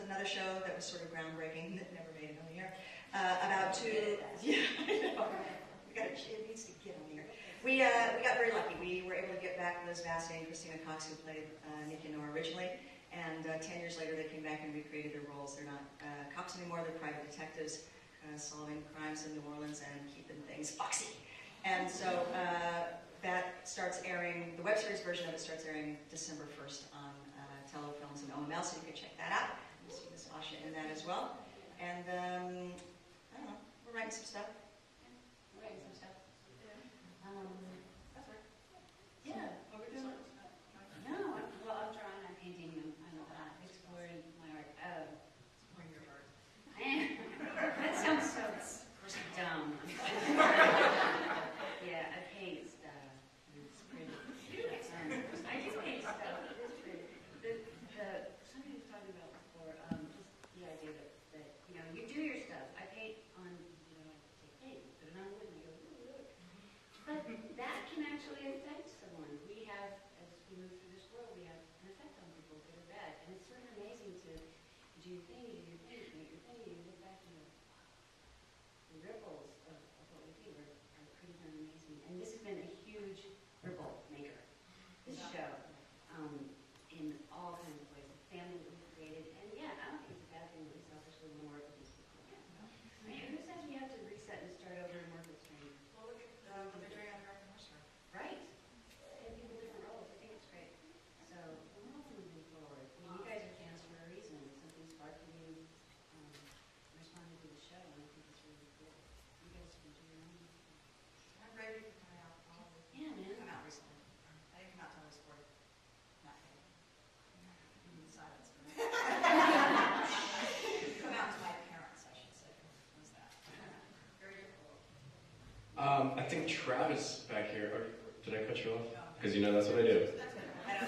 another show that was sort of groundbreaking that never made it on the air. About two, yeah, I know. It needs to get on the air. We got very lucky. We were able to get back Liz Vassy and Christina Cox, who played Nikki and Nora originally, and 10 years later they came back and recreated their roles. They're not cops anymore, they're private detectives solving crimes in New Orleans and keeping things foxy. And so that starts airing, the web series version of it starts airing December 1st on Telefilms and OML, so you can check that out. You see Miss Asha in that as well. And I don't know, we're writing some stuff. We're writing some stuff. That's right. Yeah. What we're doing? No, well, I'm drawing, I'm painting, I'm exploring my art. Exploring your art. I am. That sounds so dumb. Yeah, I paint stuff. It's pretty. I do paint stuff. It is pretty. Somebody was talking about before, just the idea that you know, you do your stuff. I paint on, you know, I say, hey, put it on wood, and you go, ooh, look. But that can actually affect someone. We have, as we move through this world, we have an effect on people, good or bad. And it's sort of amazing to do your thing, you do your thing, you make your thing, and you look back and go, the ripples of what we do are pretty darn amazing. And this has been a huge ripple maker, this show, in all kinds of ways. The family that we've created, and yeah, I don't think it's a bad thing that we selfishly want to work with these people again. I mean, who says we have to reset and start over and work with strangers? Well, look at what they're doing on American Horse Story. Right. And people different roles. I think it's great. So we're all moving forward. I mean, you guys are fans for a reason. Something sparked in you, responded to the show, and I think it's really cool. You guys can do your own. I'm ready to come out. Yeah, man. Come out recently. I didn't come out till I was 40. Not yet. Silence for me. Come out to my parents, I should say. What's that? Very difficult. I think Travis back here. Or, did I cut you off? Because you know that's what I do. That's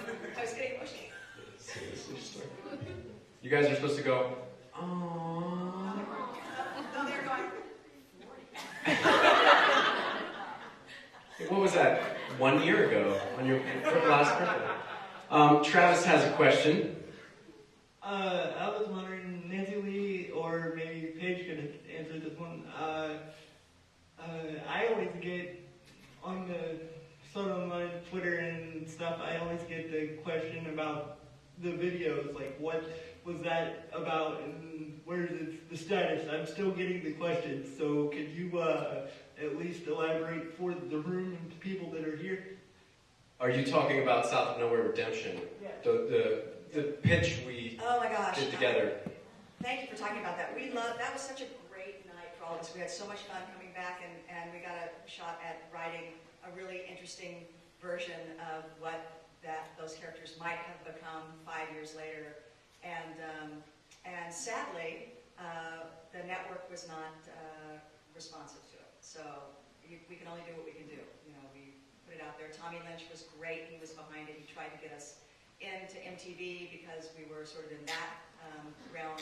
good. I was getting emotional. Seriously, just like, you guys are supposed to go. Aww. No, they're going. What was that? 1 year ago on your last birthday. Travis has a question. I was wondering, Nancy Lee or maybe Paige could answer this one. I always get on the social media, Twitter and stuff, I always get the question about the videos, like what was that about and where's the status? I'm still getting the questions, so could you at least elaborate for the room and people that are here? Are you talking about South of Nowhere Redemption? Yeah. The pitch we Oh my gosh. did together. Thank you for talking about that. That was such a great night for all of us. We had so much fun coming back, and we got a shot at writing a really interesting version of what those characters might have become 5 years later. And sadly, the network was not responsive to it. So we can only do what we can do. You know, we put it out there. Tommy Lynch was great. He was behind it. He tried to get us into MTV because we were sort of in that realm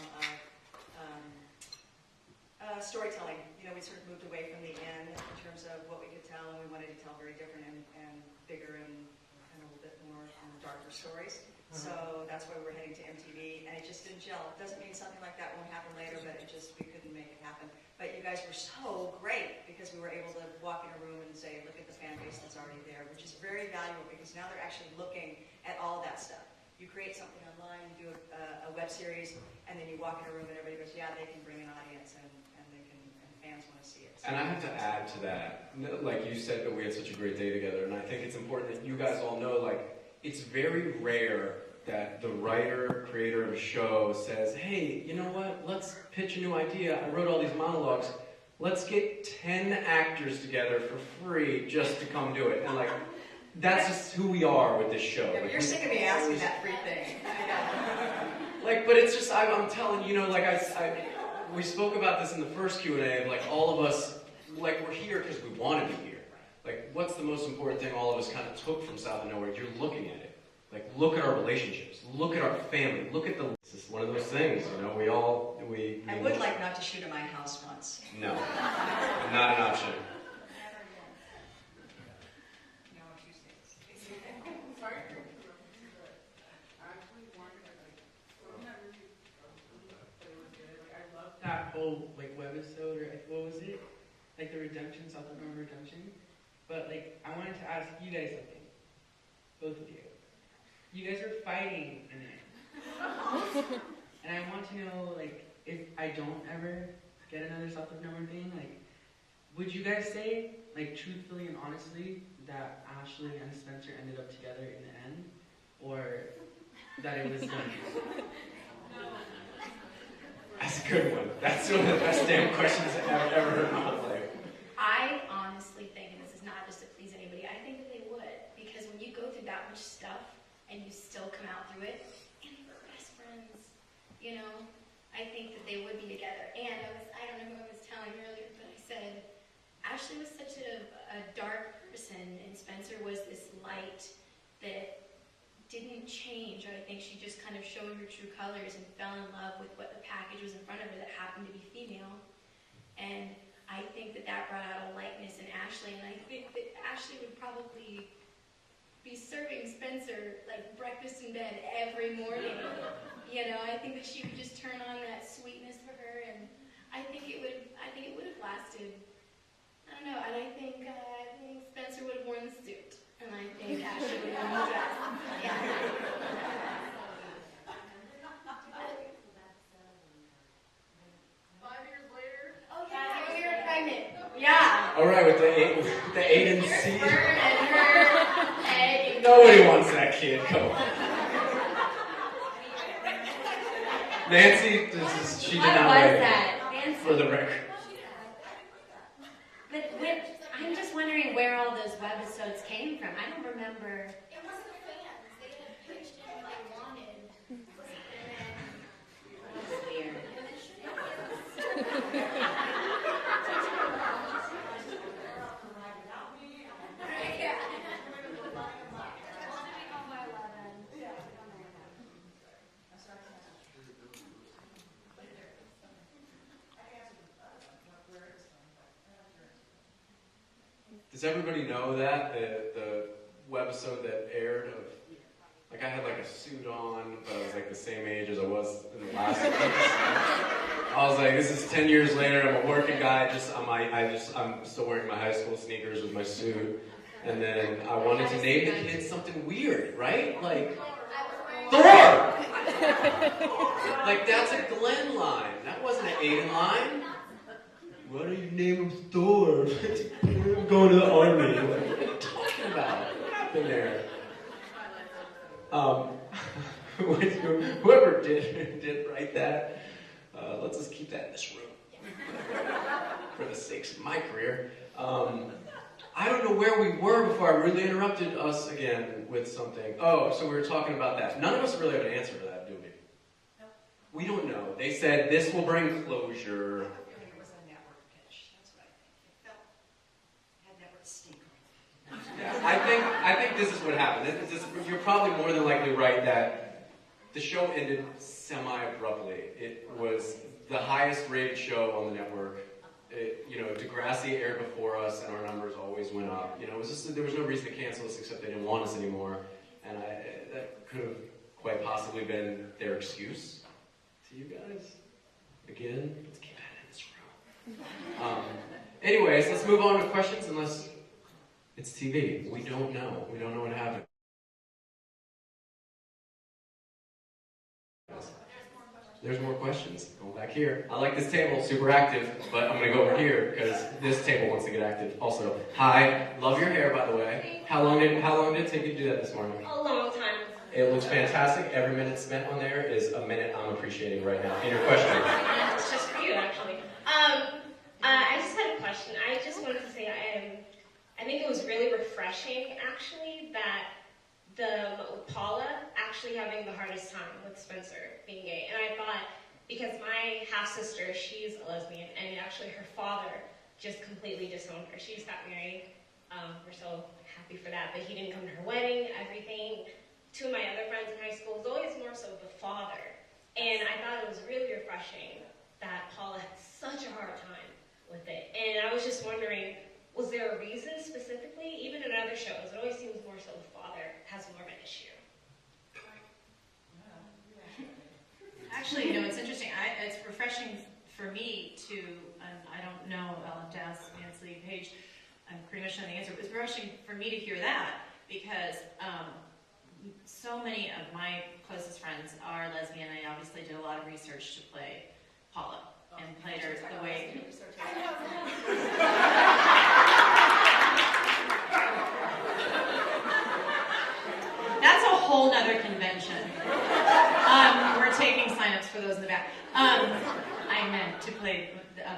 of storytelling. You know, we sort of moved away from the end in terms of what we could tell, and we wanted to tell very different and bigger and a little bit more darker stories. So that's why we were heading to MTV, and it just didn't gel. It doesn't mean something like that won't happen later, but we couldn't make it happen. But you guys were so great because we were able to walk in a room and say, look at the fan base that's already there, which is very valuable because now they're actually looking at all that stuff. You create something online, you do a web series, and then you walk in a room and everybody goes, yeah, they can bring an audience and fans want to see it. So And I have to add to that, like you said that we had such a great day together, and I think it's important that you guys all know, like, it's very rare that the writer, creator of a show says, hey, you know what, let's pitch a new idea. I wrote all these monologues. Let's get 10 actors together for free just to come do it. And like, that's just who we are with this show. Yeah, but like, you're sick of me asking that free thing. like, but it's just, I'm telling you, know, like we spoke about this in the first Q&A of like all of us, like we're here because we want to be here. Like, what's the most important thing all of us kind of took from South of Nowhere? You're looking at it. Like, look at our relationships. Look at our family. Look at the... This is one of those things, you know, I would like not to shoot at my house once. No. Not an option. that whole like webisode, or what was it? Like the redemption, South of Norman Redemption. But like I wanted to ask you guys something. Both of you. You guys are fighting in it. And I want to know, like, if I don't ever get another South of Norman thing, like, would you guys say, like, truthfully and honestly, that Ashley and Spencer ended up together in the end? Or that it was done? That's a good one. That's one of the best damn questions I've ever heard in my whole life. I honestly think, and this is not just to please anybody, I think that they would. Because when you go through that much stuff and you still come out through it, and they were best friends, you know, I think that they would be together. And I don't know who I was telling earlier, but I said, Ashley was such a dark person, and Spencer was this light that didn't change. I think she just kind of showed her true colors and fell in love with what the package was in front of her that happened to be female. And I think that that brought out a lightness in Ashley, and I think that Ashley would probably be serving Spencer like breakfast in bed every morning. You know, I think that she would just turn on that sweetness for her, and I think it would have lasted. I don't know, and I think Spencer would have worn the suit, and I think Ashley would have worn the dress. Yeah. 5 years later? Oh yeah, we were pregnant. Yeah. All right, with the A and C. Her and her egg. Nobody wants that kid. Come on. Nancy, she did What not was wait. that? Nancy? For the record. But I'm just wondering where all those webisodes came from. I don't remember. It wasn't the fans. They had pitched in what they wanted. That's weird. Does everybody know that the webisode that aired of, like, I had like a suit on, but I was like the same age as I was in the last episode. I was like, this is 10 years later. I'm a working guy. I'm still wearing my high school sneakers with my suit, and then I wanted to name the kids something weird, right? Like Thor. Like that's a Glenn line. That wasn't an Aiden line. Why don't you name him Thor? I'm going to the army. Like, what are you talking about? What happened there? Whoever did write that, let's just keep that in this room. For the sakes of my career. I don't know where we were before I really interrupted us again with something. Oh, so we were talking about that. None of us really have an answer to that, do we? No. We don't know. They said this will bring closure. It was a network pitch. That's what I think. It had network stink on it. Yeah, I think this is what happened. You're probably more than likely right that the show ended semi-abruptly. It was the highest rated show on the network. Degrassi aired before us, and our numbers always went up. It was just there was no reason to cancel us except they didn't want us anymore, and that could have quite possibly been their excuse to you guys. Again, let's keep that in this room. Anyways, let's move on to questions, unless it's TV. We don't know. We don't know what happened. There's more questions. Go back here. I like this table, super active, but I'm going to go over here because this table wants to get active. Also, hi, love your hair, by the way. How long did it take you to do that this morning? A long time. It looks fantastic. Every minute spent on there is a minute I'm appreciating right now. And your question? It's just for you, actually. I just had a question. I just wanted to say I think it was really refreshing, actually, that Paula actually having the hardest time with Spencer being gay. And I thought, because my half-sister, she's a lesbian, and actually her father just completely disowned her. She just got married. We're so happy for that, but he didn't come to her wedding, everything. Two of my other friends in high school, it was always more so the father. And I thought it was really refreshing that Paula had such a hard time with it. And I was just wondering, was there a reason specifically? Even in other shows, it always seems more so the father has more of an issue. Actually, it's interesting. It's refreshing for me to, and I don't know, I'll have to ask Nancy Page, I'm pretty much know the answer, but it was refreshing for me to hear that because so many of my closest friends are lesbian. I obviously did a lot of research to play Paula and played her the way. That's a whole nother convention. We're taking signups for those in the back. I meant to play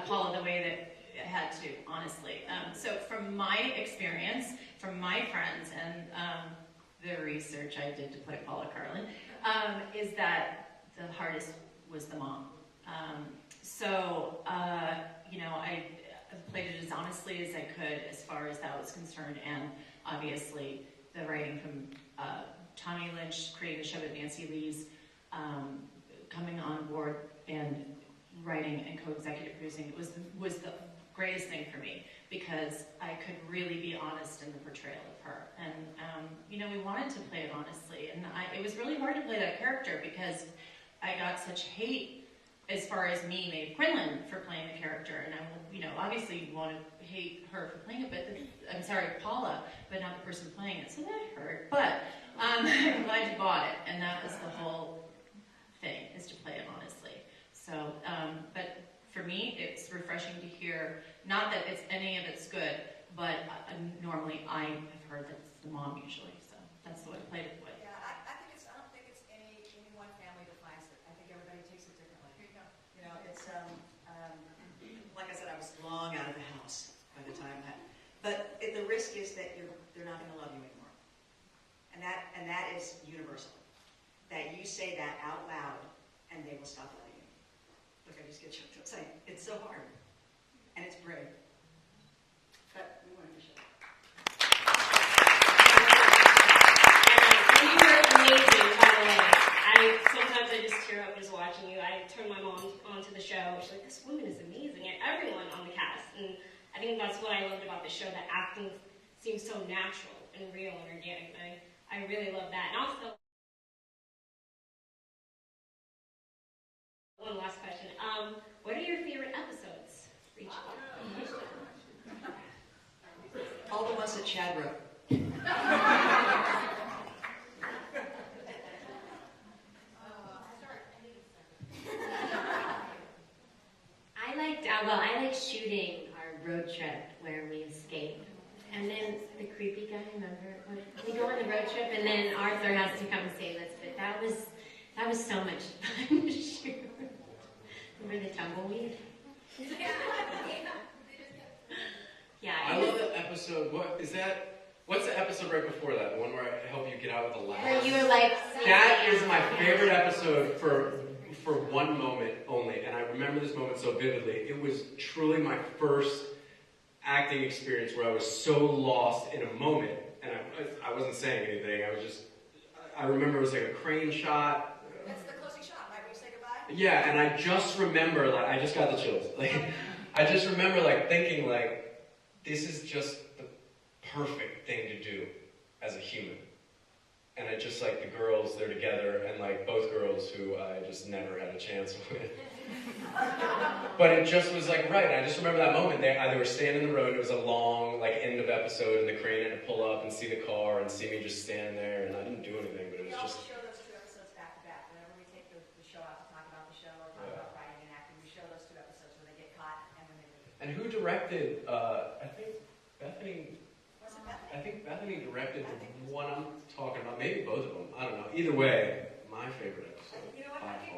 Paula the way that I had to, honestly. So from my experience, from my friends, and the research I did to play Paula Carlin, is that the hardest was the mom. I played it as honestly as I could as far as that was concerned, and obviously the writing from Tommy Lynch creating the show with Nancy Lee's coming on board and writing and co-executive producing was the greatest thing for me because I could really be honest in the portrayal of her. And, we wanted to play it honestly. And it was really hard to play that character because I got such hate as far as me, Maeve Quinlan, for playing the character. And obviously you want to hate her for playing it, but Paula, but not the person playing it. So that hurt. But I'm glad you bought it. And that was the whole thing, is to play it honestly. So, but for me, it's refreshing to hear, not that any of it's good, but normally I have heard that it's the mom usually, so that's the way I played it with. Yeah, I don't think it's any one family defines it. I think everybody takes it differently. It's, like I said, I was long out of the house by the time the risk is that they're not going to love you anymore. And that is universal. That you say that out loud and they will stop loving you. Look, I just get choked up saying it's so hard. And it's brave. But we wanted to show. You were amazing, by the way. Sometimes I just tear up just watching you. I turned my mom onto the show. She's like, this woman is amazing. And everyone on the cast. And I think that's what I loved about the show, that acting seems so natural and real and organic. And I really love that. And also, one last question. What are your favorite episodes for each one? All the ones that Chad wrote. I liked shooting our road trip where we escape. And then the creepy guy, remember? We go on the road trip and then Arthur has to come and save us. But that was so much fun to shoot. Remember the tumbleweed? Yeah. I love that episode. What's the episode right before that? The one where I help you get out with the laugh? Where you were like... That is my favorite episode for one moment only, and I remember this moment so vividly. It was truly my first acting experience where I was so lost in a moment, and I wasn't saying anything. I remember it was like a crane shot. That's the closing shot, right? Where you say goodbye? Yeah, and I just remember, I just got the chills. I just remember, thinking, this is just the perfect thing to do as a human. And I just, the girls, they're together, and, both girls who I just never had a chance with. But it just was, right. I just remember that moment. They were standing in the road, and it was a long, end of episode, and the crane had to pull up and see the car and see me just stand there, and I didn't do anything, but it was just... We show those two episodes back to back. Whenever we take the show out to talk about the show or talk about writing and acting, we show those two episodes where they get caught and when they leave. And who directed, I think Bethany... Was it Bethany? I think Bethany directed the one I'm talking about. Maybe both of them. I don't know. Either way, my favorite episode. You know what? I think